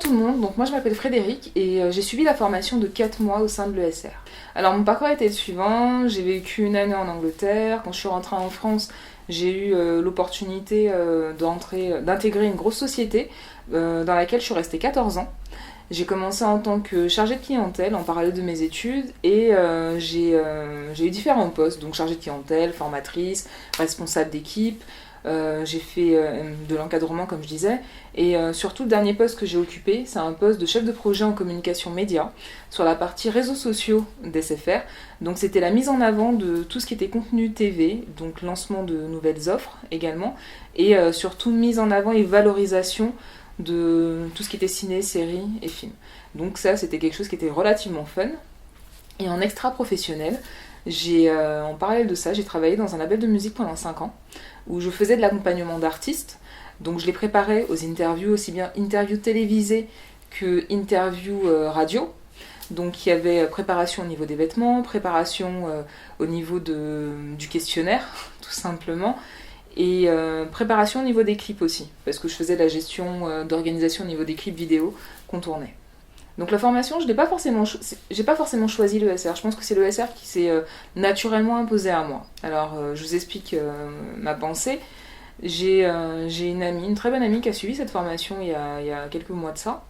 tout le monde, donc moi je m'appelle Frédéric et j'ai suivi la formation de 4 mois au sein de l'ESR. Alors mon parcours a été le suivant, j'ai vécu une année en Angleterre, quand je suis rentrée en France j'ai eu l'opportunité d'intégrer une grosse société dans laquelle je suis restée 14 ans. J'ai commencé en tant que chargée de clientèle en parallèle de mes études et j'ai eu différents postes, donc chargée de clientèle, formatrice, responsable d'équipe. J'ai fait de l'encadrement comme je disais et surtout le dernier poste que j'ai occupé c'est un poste de chef de projet en communication média sur la partie réseaux sociaux d'SFR. Donc c'était la mise en avant de tout ce qui était contenu TV, donc lancement de nouvelles offres également et surtout mise en avant et valorisation de tout ce qui était ciné, séries et films. Donc ça c'était quelque chose qui était relativement fun. Et en extra professionnel, en parallèle de ça, j'ai travaillé dans un label de musique pendant 5 ans, où je faisais de l'accompagnement d'artistes. Donc je les préparais aux interviews, aussi bien interviews télévisées que interviews radio. Donc il y avait préparation au niveau des vêtements, préparation au niveau du questionnaire, tout simplement, et préparation au niveau des clips aussi, parce que je faisais de la gestion d'organisation au niveau des clips vidéo qu'on tournait. Donc la formation, j'ai pas forcément choisi l'ESR. Je pense que c'est l'ESR qui s'est naturellement imposé à moi. Alors je vous explique ma pensée. J'ai une amie, une très bonne amie qui a suivi cette formation il y a quelques mois de ça.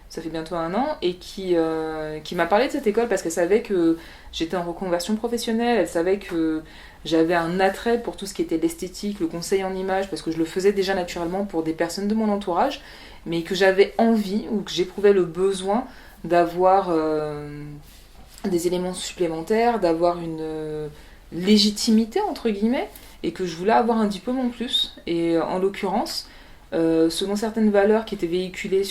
Ça fait bientôt 1 an, et qui m'a parlé de cette école parce qu'elle savait que j'étais en reconversion professionnelle, elle savait que j'avais un attrait pour tout ce qui était l'esthétique, le conseil en image, parce que je le faisais déjà naturellement pour des personnes de mon entourage, mais que j'avais envie ou que j'éprouvais le besoin d'avoir des éléments supplémentaires, d'avoir une légitimité entre guillemets, et que je voulais avoir un diplôme en plus. Et en l'occurrence, selon certaines valeurs qui étaient véhiculées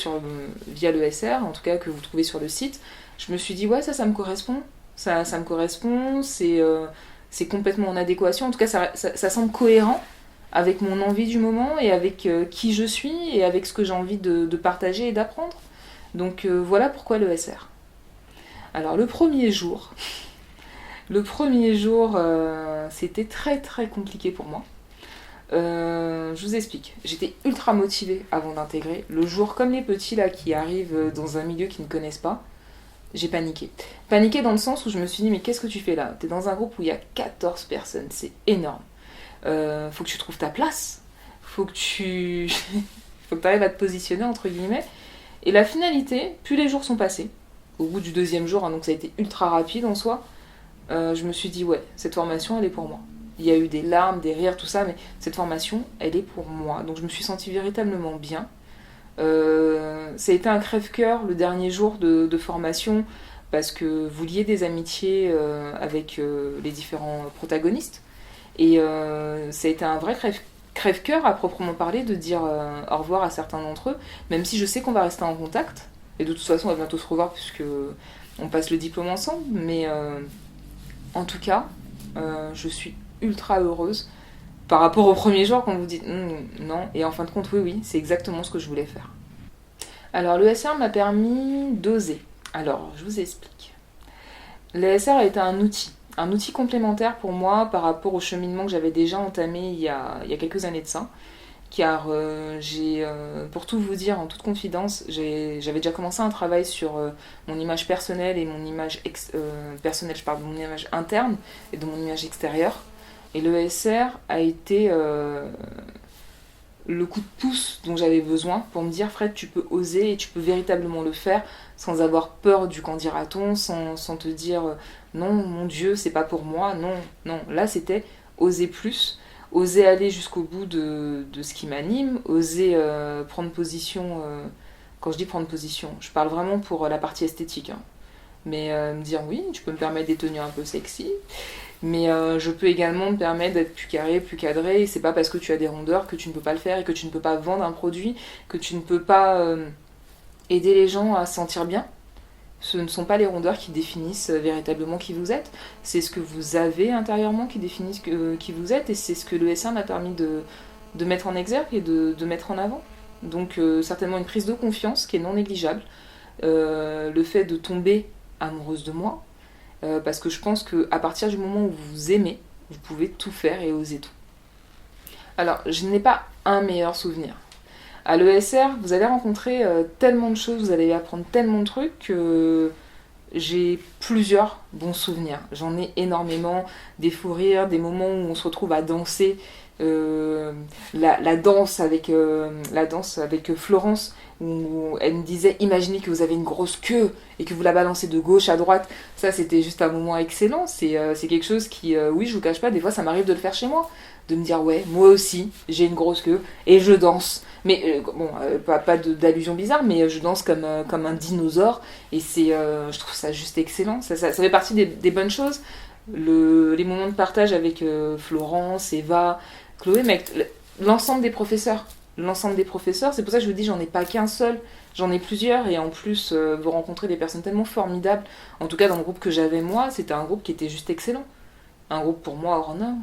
via l'ESR, en tout cas que vous trouvez sur le site, je me suis dit ouais ça me correspond, ça me correspond, c'est complètement en adéquation, en tout cas ça semble cohérent avec mon envie du moment et avec qui je suis et avec ce que j'ai envie de partager et d'apprendre. Donc voilà pourquoi l'ESR. Alors le premier jour, c'était très très compliqué pour moi. Je vous explique. J'étais ultra motivée avant d'intégrer. Le jour comme les petits là qui arrivent dans un milieu qu'ils ne connaissent pas, j'ai paniqué. Paniqué dans le sens où je me suis dit mais qu'est-ce que tu fais là ? T'es dans un groupe où il y a 14 personnes, c'est énorme. Faut que tu trouves ta place. Faut que t'arrives à te positionner entre guillemets. Et la finalité, plus les jours sont passés, au bout du 2e jour, hein, donc ça a été ultra rapide en soi, je me suis dit ouais, cette formation elle est pour moi. Il y a eu des larmes, des rires, tout ça, mais cette formation, elle est pour moi. Donc je me suis sentie véritablement bien. Ça a été un crève-cœur le dernier jour de formation, parce que vous liez des amitiés avec les différents protagonistes. Et ça a été un vrai crève-cœur à proprement parler de dire au revoir à certains d'entre eux, même si je sais qu'on va rester en contact. Et de toute façon, on va bientôt se revoir puisque on passe le diplôme ensemble. Mais en tout cas, je suis ultra heureuse par rapport au premier jour quand vous dites non, et en fin de compte oui c'est exactement ce que je voulais faire. Alors l'ESR m'a permis d'oser. Alors je vous explique. L'ESR a été un outil complémentaire pour moi par rapport au cheminement que j'avais déjà entamé il y a quelques années de ça, car pour tout vous dire en toute confidence, j'avais déjà commencé un travail sur mon image personnelle et mon image personnelle, je parle de mon image interne et de mon image extérieure. Et l'ESR a été le coup de pouce dont j'avais besoin pour me dire Fred, tu peux oser et tu peux véritablement le faire sans avoir peur du qu'en dira-t-on, sans te dire non, mon Dieu, c'est pas pour moi, non. Là, c'était oser plus, oser aller jusqu'au bout de ce qui m'anime, oser prendre position. Quand je dis prendre position, je parle vraiment pour la partie esthétique. Hein. Mais me dire oui, tu peux me permettre des tenues un peu sexy. Mais je peux également me permettre d'être plus carré, plus cadré. Et c'est pas parce que tu as des rondeurs que tu ne peux pas le faire et que tu ne peux pas vendre un produit, que tu ne peux pas aider les gens à se sentir bien. Ce ne sont pas les rondeurs qui définissent véritablement qui vous êtes. C'est ce que vous avez intérieurement qui définit qui vous êtes. Et c'est ce que l'ESR m'a permis de mettre en exergue et de mettre en avant. Donc certainement une prise de confiance qui est non négligeable. Le fait de tomber amoureuse de moi. Parce que je pense qu'à partir du moment où vous vous aimez, vous pouvez tout faire et oser tout. Alors, je n'ai pas un meilleur souvenir. À l'ESR, vous allez rencontrer tellement de choses, vous allez apprendre tellement de trucs que j'ai plusieurs bons souvenirs. J'en ai énormément, des fous rires, des moments où on se retrouve à danser. La danse avec Florence, où elle me disait imaginez que vous avez une grosse queue et que vous la balancez de gauche à droite. Ça, c'était juste un moment excellent. C'est quelque chose qui, oui, je vous cache pas, des fois ça m'arrive de le faire chez moi, de me dire ouais, moi aussi j'ai une grosse queue et je danse. Mais bon, pas d'allusion bizarre, mais je danse comme un dinosaure et je trouve ça juste excellent. Ça fait partie des bonnes choses. Les moments de partage avec Florence, Eva, Chloé, mais avec l'ensemble des professeurs. L'ensemble des professeurs, c'est pour ça que je vous dis, j'en ai pas qu'un seul, j'en ai plusieurs, et en plus, vous rencontrez des personnes tellement formidables. En tout cas, dans le groupe que j'avais moi, c'était un groupe qui était juste excellent. Un groupe pour moi hors norme.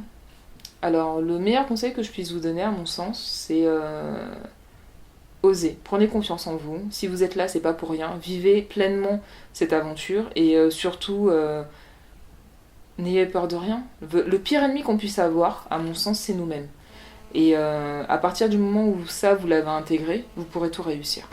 Alors, le meilleur conseil que je puisse vous donner, à mon sens, c'est osez. Prenez confiance en vous. Si vous êtes là, c'est pas pour rien. Vivez pleinement cette aventure, et surtout, n'ayez peur de rien. Le pire ennemi qu'on puisse avoir, à mon sens, c'est nous-mêmes. Et à partir du moment où ça, vous l'avez intégré, vous pourrez tout réussir.